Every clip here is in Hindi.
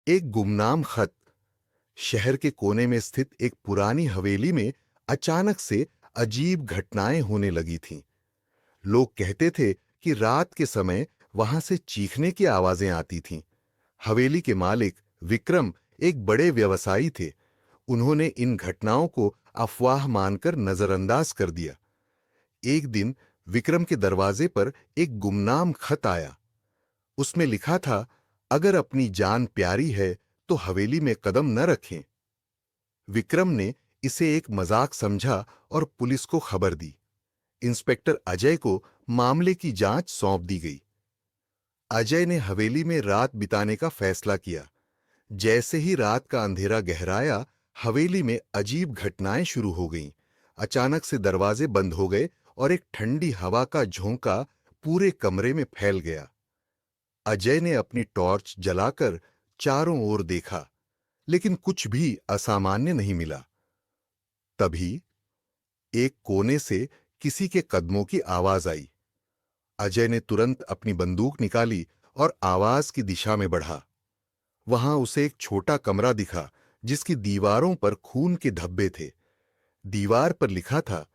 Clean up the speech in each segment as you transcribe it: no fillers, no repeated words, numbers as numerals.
एक गुमनाम खत। शहर के कोने में स्थित एक पुरानी हवेली में अचानक से अजीब घटनाएं होने लगी थीं। लोग कहते थे कि रात के समय वहां से चीखने की आवाजें आती थीं। हवेली के मालिक विक्रम एक बड़े व्यवसायी थे। उन्होंने इन घटनाओं को अफवाह मानकर नजरअंदाज कर दिया। एक दिन विक्रम के दरवाजे पर एक गुमनाम खत आया। उसमें लिखा था, अगर अपनी जान प्यारी है तो हवेली में कदम न रखें। विक्रम ने इसे एक मजाक समझा और पुलिस को खबर दी। इंस्पेक्टर अजय को मामले की जांच सौंप दी गई। अजय ने हवेली में रात बिताने का फैसला किया। जैसे ही रात का अंधेरा गहराया, हवेली में अजीब घटनाएं शुरू हो गईं। अचानक से दरवाजे बंद हो गए और एक ठंडी हवा का झोंका पूरे कमरे में फैल गया। अजय ने अपनी टॉर्च जलाकर चारों ओर देखा, लेकिन कुछ भी असामान्य नहीं मिला। तभी एक कोने से किसी के कदमों की आवाज आई। अजय ने तुरंत अपनी बंदूक निकाली और आवाज की दिशा में बढ़ा। वहां उसे एक छोटा कमरा दिखा, जिसकी दीवारों पर खून के धब्बे थे। दीवार पर लिखा था,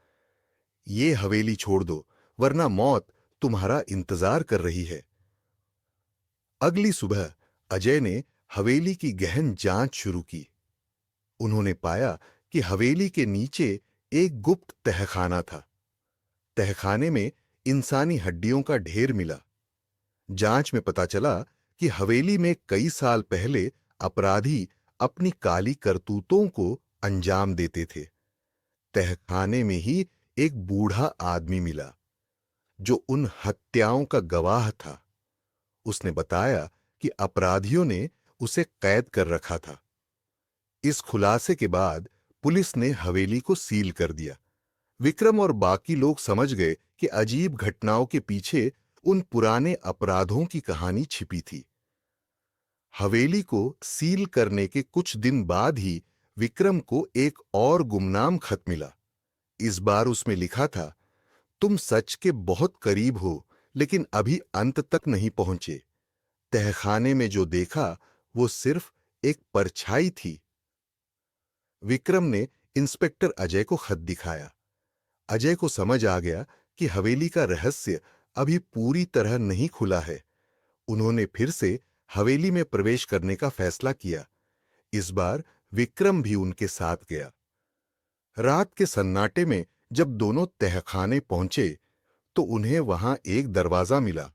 ये हवेली छोड़ दो, वरना मौत तुम्हारा इंतजार कर रही है। अगली सुबह अजय ने हवेली की गहन जांच शुरू की। उन्होंने पाया कि हवेली के नीचे एक गुप्त तहखाना था। तहखाने में इंसानी हड्डियों का ढेर मिला। जांच में पता चला कि हवेली में कई साल पहले अपराधी अपनी काली करतूतों को अंजाम देते थे। तहखाने में ही एक बूढ़ा आदमी मिला, जो उन हत्याओं का गवाह था। उसने बताया कि अपराधियों ने उसे कैद कर रखा था। इस खुलासे के बाद पुलिस ने हवेली को सील कर दिया। विक्रम और बाकी लोग समझ गए कि अजीब घटनाओं के पीछे उन पुराने अपराधों की कहानी छिपी थी। हवेली को सील करने के कुछ दिन बाद ही विक्रम को एक और गुमनाम खत मिला। इस बार उसमें लिखा था, तुम सच के बहुत करीब हो, लेकिन अभी अंत तक नहीं पहुंचे। तहखाने में जो देखा वो सिर्फ एक परछाई थी। विक्रम ने इंस्पेक्टर अजय को खत दिखाया। अजय को समझ आ गया कि हवेली का रहस्य अभी पूरी तरह नहीं खुला है। उन्होंने फिर से हवेली में प्रवेश करने का फैसला किया। इस बार विक्रम भी उनके साथ गया। रात के सन्नाटे में जब दोनों तहखाने पहुंचे तो उन्हें वहां एक दरवाजा मिला,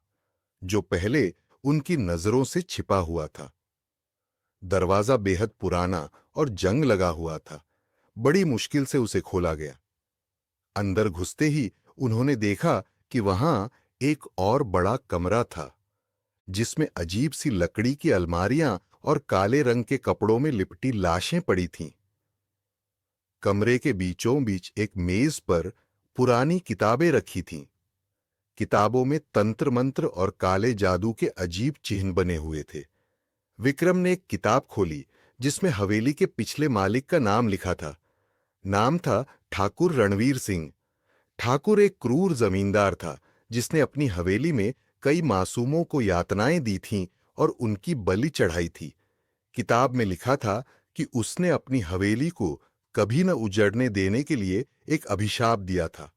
जो पहले उनकी नजरों से छिपा हुआ था। दरवाजा बेहद पुराना और जंग लगा हुआ था। बड़ी मुश्किल से उसे खोला गया। अंदर घुसते ही उन्होंने देखा कि वहां एक और बड़ा कमरा था, जिसमें अजीब सी लकड़ी की अलमारियां और काले रंग के कपड़ों में लिपटी लाशें पड़ी थीं। कमरे के बीचों बीच एक मेज पर पुरानी किताबें रखी थीं। किताबों में तंत्र मंत्र और काले जादू के अजीब चिन्ह बने हुए थे। विक्रम ने एक किताब खोली, जिसमें हवेली के पिछले मालिक का नाम लिखा था। नाम था ठाकुर रणवीर सिंह। ठाकुर एक क्रूर जमींदार था, जिसने अपनी हवेली में कई मासूमों को यातनाएं दी थीं और उनकी बलि चढ़ाई थी। किताब में लिखा था कि उसने अपनी हवेली को कभी न उजड़ने देने के लिए एक अभिशाप दिया था।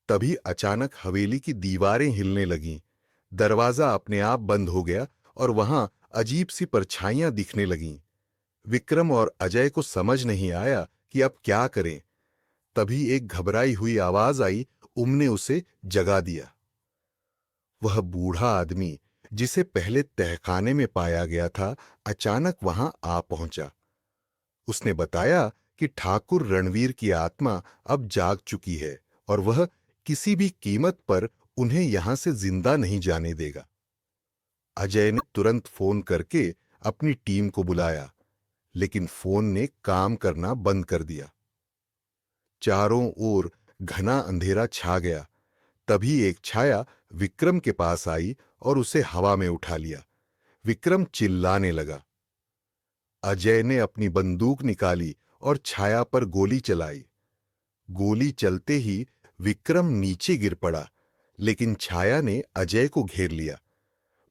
तभी अचानक हवेली की दीवारें हिलने लगीं। दरवाजा अपने आप बंद हो गया और वहां अजीब सी परछाइयां दिखने लगीं। विक्रम और अजय को समझ नहीं आया कि अब क्या करें। तभी एक घबराई हुई आवाज आई। ने उसे जगा दिया। वह बूढ़ा आदमी, जिसे पहले तहखाने में पाया गया था, अचानक वहां आ पहुंचा। उसने बताया कि ठाकुर रणवीर की आत्मा अब जाग चुकी है और वह किसी भी कीमत पर उन्हें यहां से जिंदा नहीं जाने देगा। अजय ने तुरंत फोन करके अपनी टीम को बुलाया, लेकिन फोन ने काम करना बंद कर दिया। चारों ओर घना अंधेरा छा गया। तभी एक छाया विक्रम के पास आई और उसे हवा में उठा लिया। विक्रम चिल्लाने लगा। अजय ने अपनी बंदूक निकाली और छाया पर गोली चलाई। गोली चलते ही विक्रम नीचे गिर पड़ा, लेकिन छाया ने अजय को घेर लिया।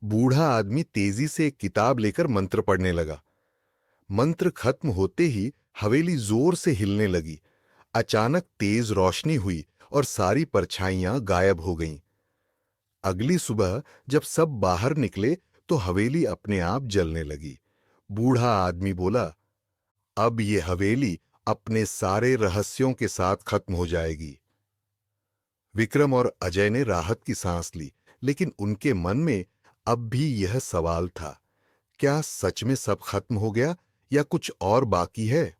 बूढ़ा आदमी तेजी से एक किताब लेकर मंत्र पढ़ने लगा। मंत्र खत्म होते ही हवेली जोर से हिलने लगी। अचानक तेज रोशनी हुई और सारी परछाइयां गायब हो गईं। अगली सुबह जब सब बाहर निकले तो हवेली अपने आप जलने लगी। बूढ़ा आदमी बोला, अब ये हवेली अपने सारे रहस्यों के साथ खत्म हो जाएगी। विक्रम और अजय ने राहत की सांस ली, लेकिन उनके मन में अब भी यह सवाल था, क्या सच में सब खत्म हो गया या कुछ और बाकी है?